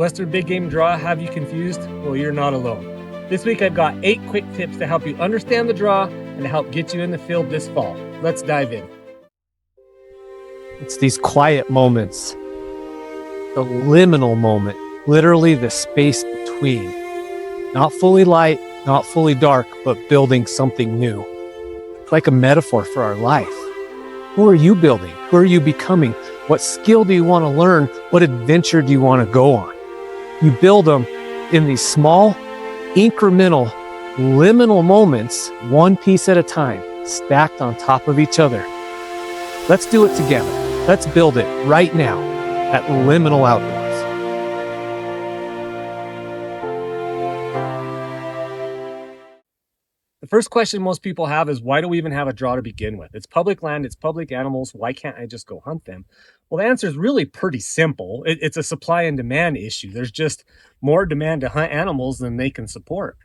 Western Big Game Draw have you confused? Well, you're not alone. This week I've got 8 quick tips to help you understand the draw and to help get you in the field this fall. Let's dive in. It's these quiet moments, the liminal moment, literally the space between. Not fully light, not fully dark, but building something new. It's like a metaphor for our life. Who are you building? Who are you becoming? What skill do you want to learn? What adventure do you want to go on? You build them in these small, incremental, liminal moments, one piece at a time, stacked on top of each other. Let's do it together. Let's build it right now at Liminal Outdoors. The first question most people have is, why do we even have a draw to begin with? It's public land, it's public animals. Why can't I just go hunt them? Well, the answer is really pretty simple. It's a supply and demand issue. There's just more demand to hunt animals than they can support.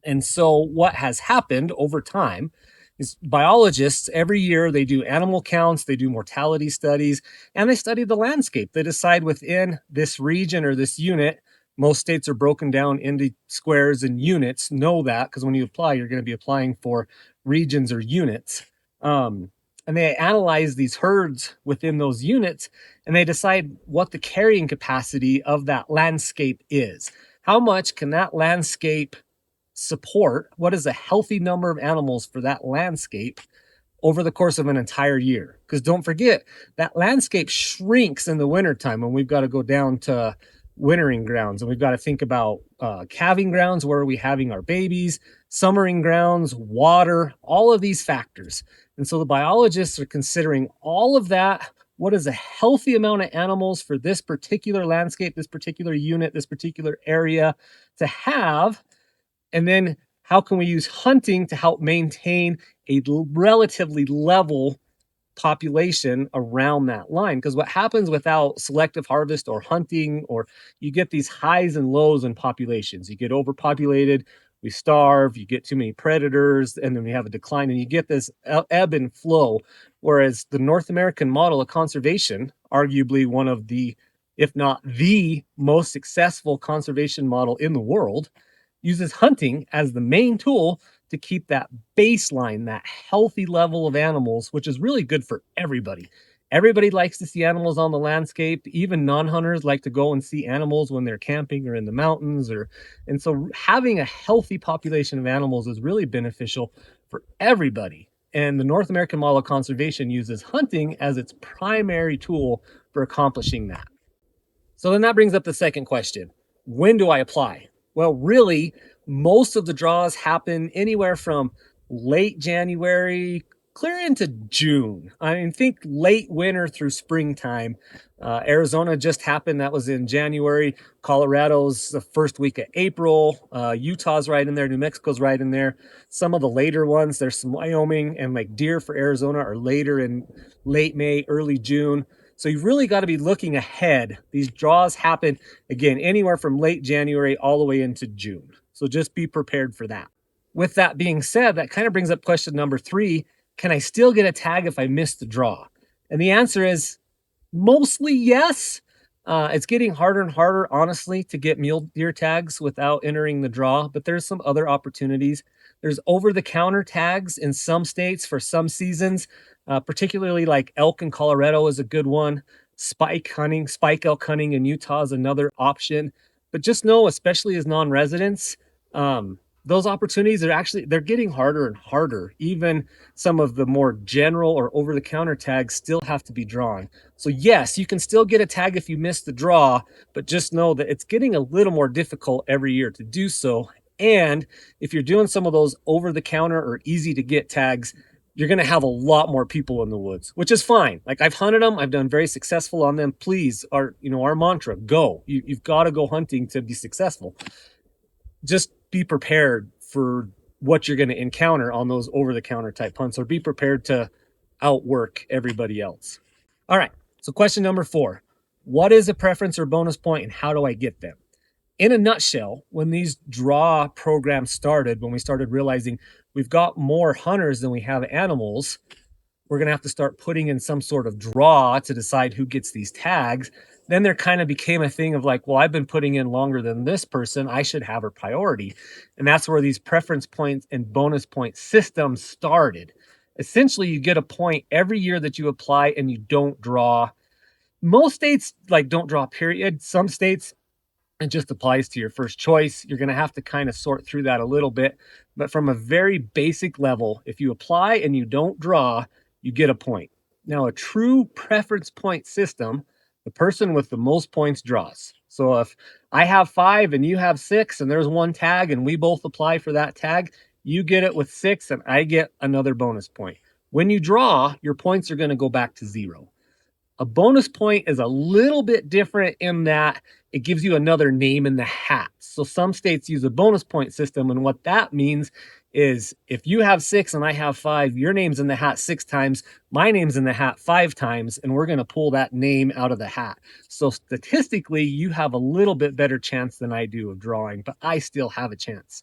And so what has happened over time is biologists, every year they do animal counts, they do mortality studies, and they study the landscape. They decide within this region or this unit. Most states are broken down into squares and units. Know that, because when you apply, you're going to be applying for regions or units. And they analyze these herds within those units, and they decide what the carrying capacity of that landscape is. How much can that landscape support? What is a healthy number of animals for that landscape over the course of an entire year? Because don't forget, that landscape shrinks in the wintertime when we've got to go down to wintering grounds, and we've got to think about calving grounds, where are we having our babies, summering grounds, water, all of these factors. And so the biologists are considering all of that. What is a healthy amount of animals for this particular landscape, this particular unit, this particular area to have? And then how can we use hunting to help maintain a relatively level population around that line? Because what happens without selective harvest or hunting, or you get these highs and lows in populations. You get overpopulated, we starve, you get too many predators, and then we have a decline, and you get this ebb and flow. Whereas the North American model of conservation, arguably one of the, if not the most successful conservation model in the world, uses hunting as the main tool to keep that baseline, that healthy level of animals, which is really good for everybody. Everybody likes to see animals on the landscape. Even non-hunters like to go and see animals when they're camping or in the mountains. And so having a healthy population of animals is really beneficial for everybody. And the North American model of conservation uses hunting as its primary tool for accomplishing that. So then that brings up the second question. When do I apply? Well, really, most of the draws happen anywhere from late January clear into June. I mean, think late winter through springtime. Arizona just happened. That was in January. Colorado's the first week of April. Utah's right in there. New Mexico's right in there. Some of the later ones, there's some Wyoming and like deer for Arizona are later in late May, early June. So you've really got to be looking ahead. These draws happen, again, anywhere from late January all the way into June. So just be prepared for that. With that being said, that kind of brings up question number 3. Can I still get a tag if I miss the draw? And the answer is mostly yes. It's getting harder and harder, honestly, to get mule deer tags without entering the draw, but there's some other opportunities. There's over-the-counter tags in some states for some seasons, particularly like elk in Colorado is a good one. Spike elk hunting in Utah is another option. But just know, especially as non-residents, those opportunities they're getting harder and harder. Even some of the more general or over-the-counter tags still have to be drawn. So yes, you can still get a tag if you miss the draw, but just know that it's getting a little more difficult every year to do so. And if you're doing some of those over-the-counter or easy-to-get tags, you're going to have a lot more people in the woods, which is fine. Like, I've hunted them. I've done very successful on them. Please, our mantra, go. You've got to go hunting to be successful. Just be prepared for what you're going to encounter on those over-the-counter type hunts, or be prepared to outwork everybody else. All right, so question number 4. What is a preference or bonus point, and how do I get them? In a nutshell, when these draw programs started, when we started realizing we've got more hunters than we have animals, we're going to have to start putting in some sort of draw to decide who gets these tags. then there kind of became a thing of like, well, I've been putting in longer than this person, I should have a priority. And that's where these preference points and bonus point systems started. Essentially, you get a point every year that you apply and you don't draw. Most states like don't draw period. Some states it just applies to your first choice. You're going to have to kind of sort through that a little bit. But from a very basic level, if you apply and you don't draw, you get a point. Now, a true preference point system, the person with the most points draws. So if I have 5 and you have 6 and there's one tag and we both apply for that tag, you get it with 6 and I get another bonus point. When you draw, your points are going to go back to 0. A bonus point is a little bit different in that it gives you another name in the hat. So some states use a bonus point system, and what that means is if you have 6 and I have 5, your name's in the hat 6 times, my name's in the hat 5 times, and we're going to pull that name out of the hat. So statistically, you have a little bit better chance than I do of drawing, but I still have a chance.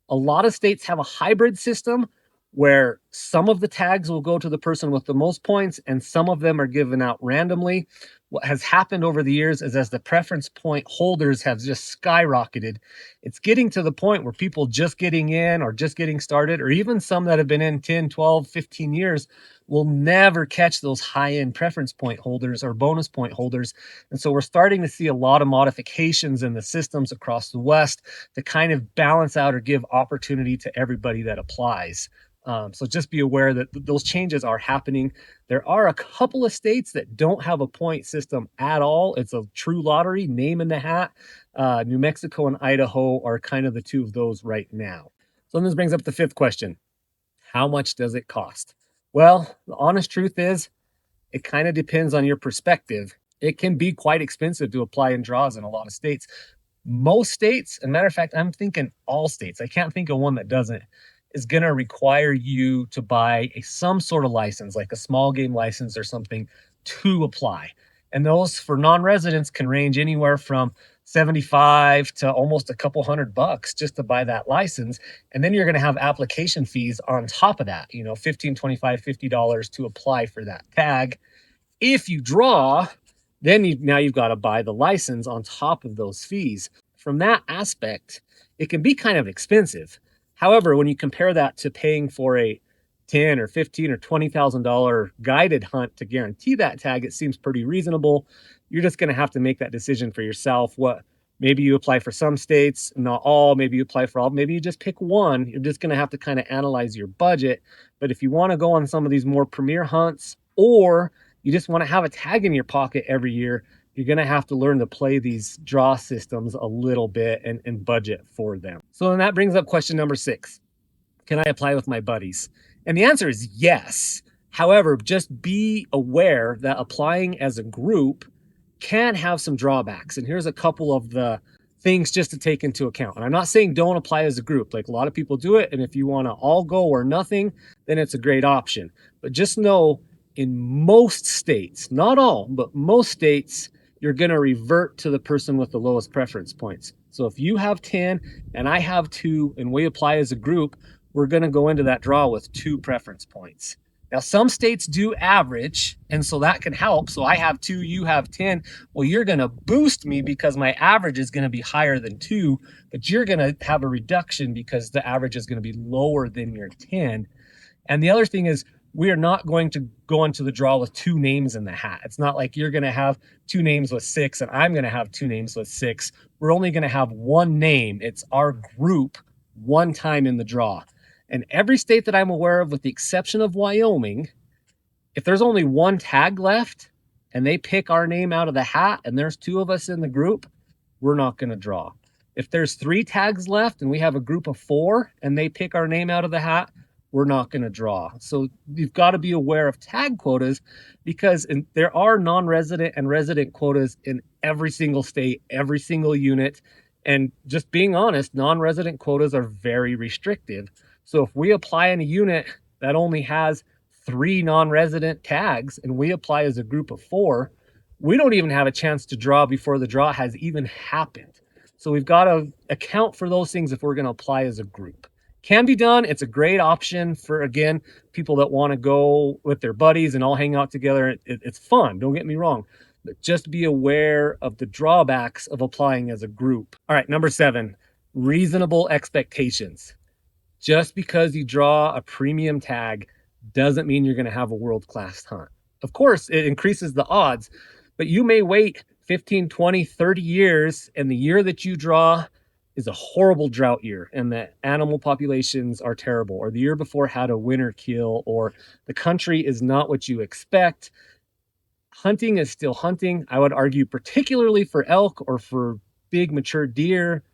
A lot of states have a hybrid system where some of the tags will go to the person with the most points and some of them are given out randomly. What has happened over the years is as the preference point holders have just skyrocketed, it's getting to the point where people just getting in or just getting started, or even some that have been in 10, 12, 15 years, will never catch those high-end preference point holders or bonus point holders. And so we're starting to see a lot of modifications in the systems across the West to kind of balance out or give opportunity to everybody that applies. So just be aware that those changes are happening. There are a couple of states that don't have a point system at all. It's a true lottery, name in the hat. New Mexico and Idaho are kind of the two of those right now. So this brings up the 5th question. How much does it cost? Well, the honest truth is it kind of depends on your perspective. It can be quite expensive to apply in draws in a lot of states. Most states, and matter of fact, I'm thinking all states, I can't think of one that doesn't, is going to require you to buy some sort of license, like a small game license or something, to apply. And those for non-residents can range anywhere from 75 to almost a couple $100 just to buy that license. And then you're going to have application fees on top of that, you know, $15, $25, $50 to apply for that tag. If you draw, then now you've got to buy the license on top of those fees. From that aspect, it can be kind of expensive. However, when you compare that to paying for a $10 or $15 or $20,000 guided hunt to guarantee that tag, it seems pretty reasonable. You're just going to have to make that decision for yourself. Maybe you apply for some states, not all. Maybe you apply for all. Maybe you just pick one. You're just going to have to kind of analyze your budget. But if you want to go on some of these more premier hunts, or you just want to have a tag in your pocket every year, you're going to have to learn to play these draw systems a little bit and budget for them. So then that brings up question number 6. Can I apply with my buddies? And the answer is yes. However, just be aware that applying as a group can have some drawbacks. And here's a couple of the things just to take into account. And I'm not saying don't apply as a group. Like a lot of people do it. And if you want to all go or nothing, then it's a great option. But just know in most states, not all, but most states, you're going to revert to the person with the lowest preference points. So if you have 10 and I have 2 and we apply as a group, we're going to go into that draw with 2 preference points. Now, some states do average, and so that can help. So I have 2, you have 10. Well, you're going to boost me because my average is going to be higher than 2, but you're going to have a reduction because the average is going to be lower than your 10. And the other thing is, we are not going to go into the draw with 2 names in the hat. It's not like you're going to have 2 names with 6 and I'm going to have 2 names with 6. We're only going to have one name. It's our group one time in the draw. And every state that I'm aware of, with the exception of Wyoming, if there's only one tag left and they pick our name out of the hat and there's 2 of us in the group, we're not going to draw. If there's 3 tags left and we have a group of 4 and they pick our name out of the hat, we're not going to draw. So you've got to be aware of tag quotas, because there are non-resident and resident quotas in every single state, every single unit. And just being honest, non-resident quotas are very restrictive. So if we apply in a unit that only has 3 non-resident tags and we apply as a group of 4, we don't even have a chance to draw before the draw has even happened. So we've got to account for those things if we're going to apply as a group. Can be done. It's a great option for, again, people that want to go with their buddies and all hang out together. It's fun. Don't get me wrong. but just be aware of the drawbacks of applying as a group. All right, number 7, reasonable expectations. Just because you draw a premium tag doesn't mean you're going to have a world-class hunt. Of course, it increases the odds, but you may wait 15, 20, 30 years, and the year that you draw is a horrible drought year, and the animal populations are terrible, or the year before had a winter kill, or the country is not what you expect. Hunting is still hunting. I would argue, particularly for elk or for big mature deer,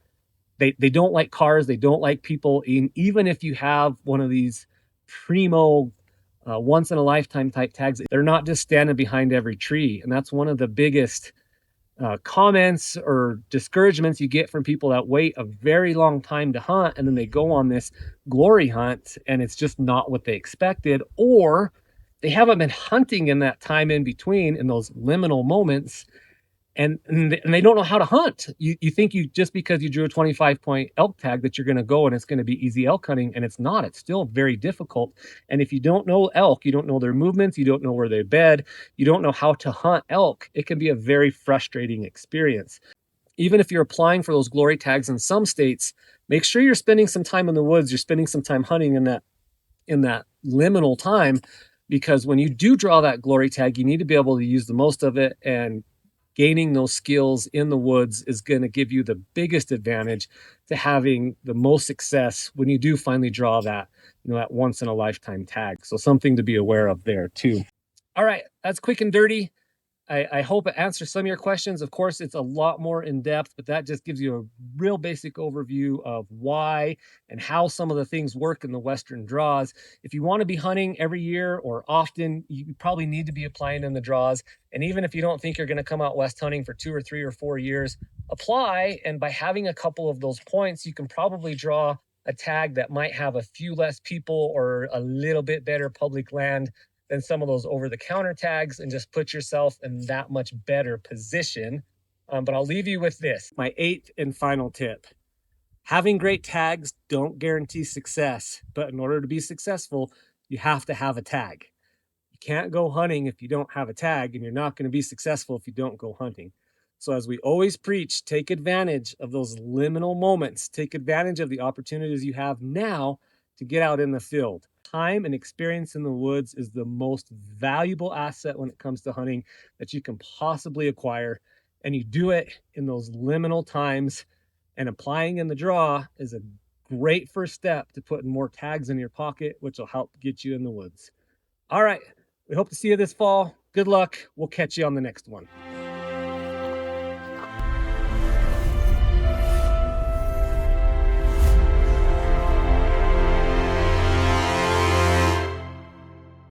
they don't like cars, they don't like people. And even if you have one of these primo once in a lifetime type tags, they're not just standing behind every tree. And that's one of the biggest comments or discouragements you get from people that wait a very long time to hunt, and then they go on this glory hunt and it's just not what they expected, or they haven't been hunting in that time in between, in those liminal moments, and they don't know how to hunt. You think you, just because you drew a 25-point elk tag, that you're going to go and it's going to be easy elk hunting, and it's not. It's still very difficult. And if you don't know elk, you don't know their movements, you don't know where they bed, you don't know how to hunt elk, it can be a very frustrating experience. Even if you're applying for those glory tags in some states, make sure you're spending some time in the woods, you're spending some time hunting in that liminal time, because when you do draw that glory tag, you need to be able to use the most of it, and gaining those skills in the woods is going to give you the biggest advantage to having the most success when you do finally draw that, that once in a lifetime tag. So something to be aware of there too. All right, that's quick and dirty. I hope it answers some of your questions. Of course, it's a lot more in depth, but that just gives you a real basic overview of why and how some of the things work in the Western draws. If you want to be hunting every year or often, you probably need to be applying in the draws. And even if you don't think you're going to come out West hunting for 2 or 3 or 4 years, apply. And by having a couple of those points, you can probably draw a tag that might have a few less people or a little bit better public land than some of those over-the-counter tags, and just put yourself in that much better position. But I'll leave you with this, my 8th and final tip. Having great tags don't guarantee success, but in order to be successful, you have to have a tag. You can't go hunting if you don't have a tag, and you're not going to be successful if you don't go hunting. So as we always preach, take advantage of those liminal moments. Take advantage of the opportunities you have now to get out in the field. Time and experience in the woods is the most valuable asset when it comes to hunting that you can possibly acquire. And you do it in those liminal times. And applying in the draw is a great first step to putting more tags in your pocket, which will help get you in the woods. All right, we hope to see you this fall. Good luck. We'll catch you on the next one.